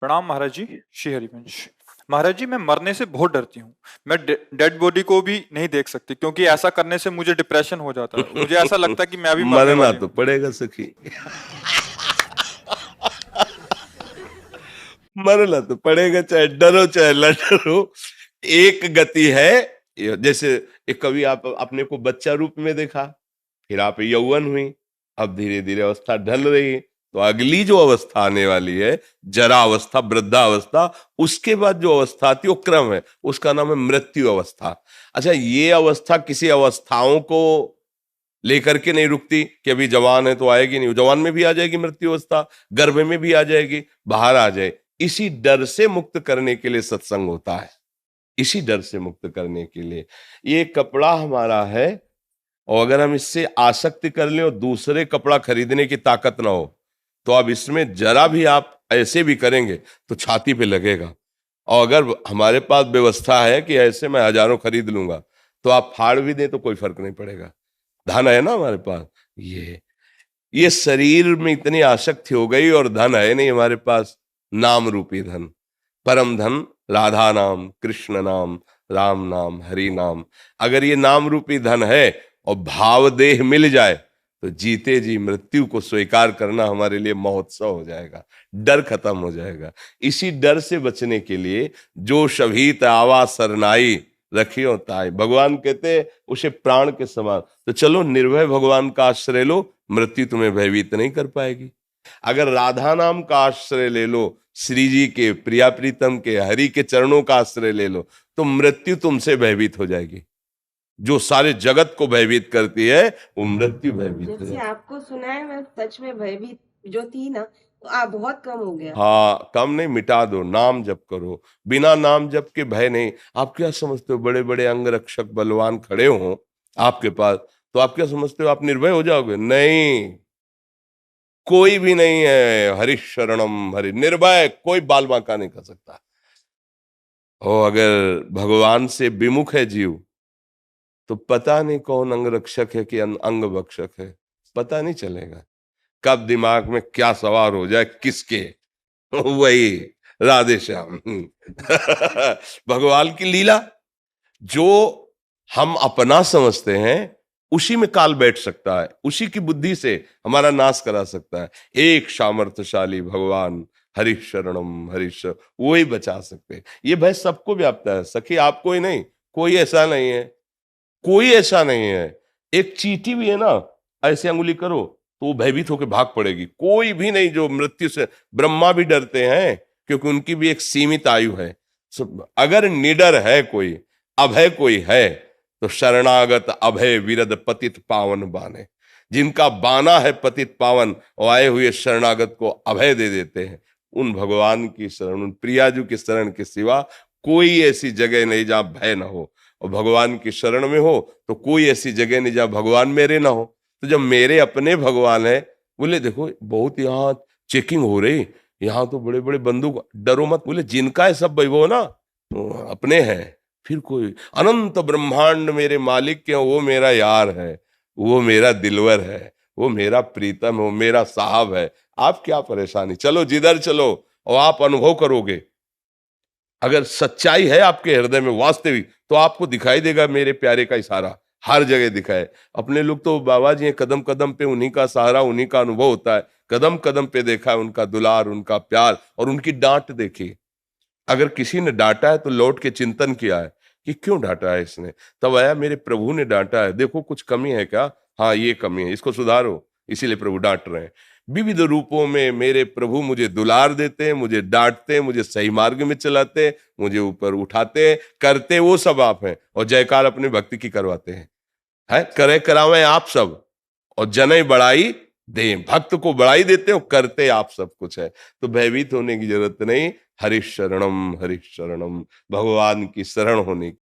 प्रणाम महाराज जी। श्री हरिवंश। महाराज जी, मैं मरने से बहुत डरती हूँ। मैं डेड बॉडी को भी नहीं देख सकती क्योंकि ऐसा करने से मुझे डिप्रेशन हो जाता है। मुझे ऐसा लगता है कि मैं अभी मरने मरना वाली तो हूँ। पड़ेगा सखी। मरना तो पड़ेगा, चाहे डरो चाहे न डरो। एक गति है। जैसे एक कभी आप अपने को बच्चा रूप में देखा, फिर आप यौवन हुई, अब धीरे धीरे अवस्था ढल रही है, तो अगली जो अवस्था आने वाली है, जरा अवस्था, वृद्धा अवस्था, उसके बाद जो अवस्था आती है वो क्रम है, उसका नाम है मृत्यु अवस्था। अच्छा, ये अवस्था किसी अवस्थाओं को लेकर के नहीं रुकती कि अभी जवान है तो आएगी नहीं, जवान में भी आ जाएगी मृत्यु अवस्था, गर्भ में भी आ जाएगी, बाहर आ जाए। इसी डर से मुक्त करने के लिए सत्संग होता है, इसी डर से मुक्त करने के लिए। ये कपड़ा हमारा है, और अगर हम इससे आसक्ति कर लें और दूसरे कपड़ा खरीदने की ताकत ना हो, तो अब इसमें जरा भी आप ऐसे भी करेंगे तो छाती पे लगेगा। और अगर हमारे पास व्यवस्था है कि ऐसे मैं हजारों खरीद लूंगा, तो आप फाड़ भी दें तो कोई फर्क नहीं पड़ेगा, धन है ना हमारे पास। ये शरीर में इतनी आसक्ति हो गई, और धन है नहीं हमारे पास, नाम रूपी धन, परम धन, राधा नाम, कृष्ण नाम, राम नाम, हरि नाम। अगर ये नाम रूपी धन है और भाव देह मिल जाए, तो जीते जी मृत्यु को स्वीकार करना हमारे लिए महोत्सव हो जाएगा, डर खत्म हो जाएगा। इसी डर से बचने के लिए जो शभीत आवा सरनाई रखियो ताई, भगवान कहते उसे प्राण के समान। तो चलो निर्भय भगवान का आश्रय लो, मृत्यु तुम्हें भयभीत नहीं कर पाएगी। अगर राधा नाम का आश्रय ले लो, श्री जी के, प्रिया प्रीतम के, हरि के चरणों का आश्रय ले लो, तो मृत्यु तुमसे भयभीत हो जाएगी। जो सारे जगत को भयभीत करती है, वो मृत्यु भयभीत है। जैसे आपको सुना है, मैं सच में भयभीत जो थी ना, तो आप बहुत कम हो गया। हाँ, कम नहीं, मिटा दो, नाम जप करो, बिना नाम जप के भय नहीं। आप क्या समझते हो, बड़े बड़े अंग रक्षक बलवान खड़े हो आपके पास, तो आप क्या समझते हो आप निर्भय हो जाओगे? नहीं, कोई भी नहीं है। हरि शरणम हरि, निर्भय कोई बाल बांका नहीं कर सकता। और अगर भगवान से विमुख है जीव, तो पता नहीं कौन अंग रक्षक है कि अंग भक्षक है, पता नहीं चलेगा। कब दिमाग में क्या सवार हो जाए किसके, वही राधे श्याम। भगवान की लीला, जो हम अपना समझते हैं उसी में काल बैठ सकता है, उसी की बुद्धि से हमारा नाश करा सकता है। एक सामर्थ्यशाली भगवान, हरि शरणम हरीश, वो ही बचा सकते हैं। ये भय सबको व्याप्ता है सखी, आपको ही नहीं, कोई ऐसा नहीं है, कोई ऐसा नहीं है। एक चींटी भी है ना, ऐसे अंगुली करो तो वो भयभीत होकर भाग पड़ेगी। कोई भी नहीं जो मृत्यु से, ब्रह्मा भी डरते हैं क्योंकि उनकी भी एक सीमित आयु है। अगर निडर है कोई, अभय कोई है, तो शरणागत अभय विरद पतित पावन बाने। जिनका बाना है पतित पावन, और आए हुए शरणागत को अभय दे देते हैं। उन भगवान की शरण, उन प्रियाजू की शरण के सिवा कोई ऐसी जगह नहीं जहां भय ना हो। और भगवान की शरण में हो तो कोई ऐसी जगह नहीं जहां भगवान मेरे ना हो। तो जब मेरे अपने भगवान है, बोले देखो बहुत यहाँ चेकिंग हो रही, यहाँ तो बड़े बड़े बंदूक, डरो मत। बोले जिनका है सब वैभव ना, तो अपने हैं, फिर कोई अनंत ब्रह्मांड मेरे मालिक के, वो मेरा यार है, वो मेरा दिलवर है, वो मेरा प्रीतम है, वो मेरा साहब है। आप क्या परेशानी, चलो जिधर चलो, और आप अनुभव करोगे। अगर सच्चाई है आपके हृदय में वास्तविक, तो आपको दिखाई देगा मेरे प्यारे का इशारा, हर जगह दिखाए। अपने लोग तो बाबा जी कदम कदम पे उन्हीं का सहारा, उन्हीं का अनुभव होता है। कदम कदम पे देखा है उनका दुलार, उनका प्यार, और उनकी डांट देखी। अगर किसी ने डांटा है तो लौट के चिंतन किया है कि क्यों डांटा है इसने, तब आया मेरे प्रभु ने डांटा है, देखो कुछ कमी है क्या, हाँ ये कमी है, इसको सुधारो, इसीलिए प्रभु डांट रहे हैं। विविध रूपों में मेरे प्रभु मुझे दुलार देते हैं, मुझे डांटते हैं, मुझे सही मार्ग में चलाते हैं, मुझे ऊपर उठाते हैं, करते वो सब आप हैं, और जयकार अपने भक्ति की करवाते हैं। है करे करावे आप सब, और जनै बढ़ाई दे, भक्त को बढ़ाई देते हो, करते आप सब कुछ है। तो भयभीत होने की जरूरत नहीं, हरि शरणम भगवान की शरण होने की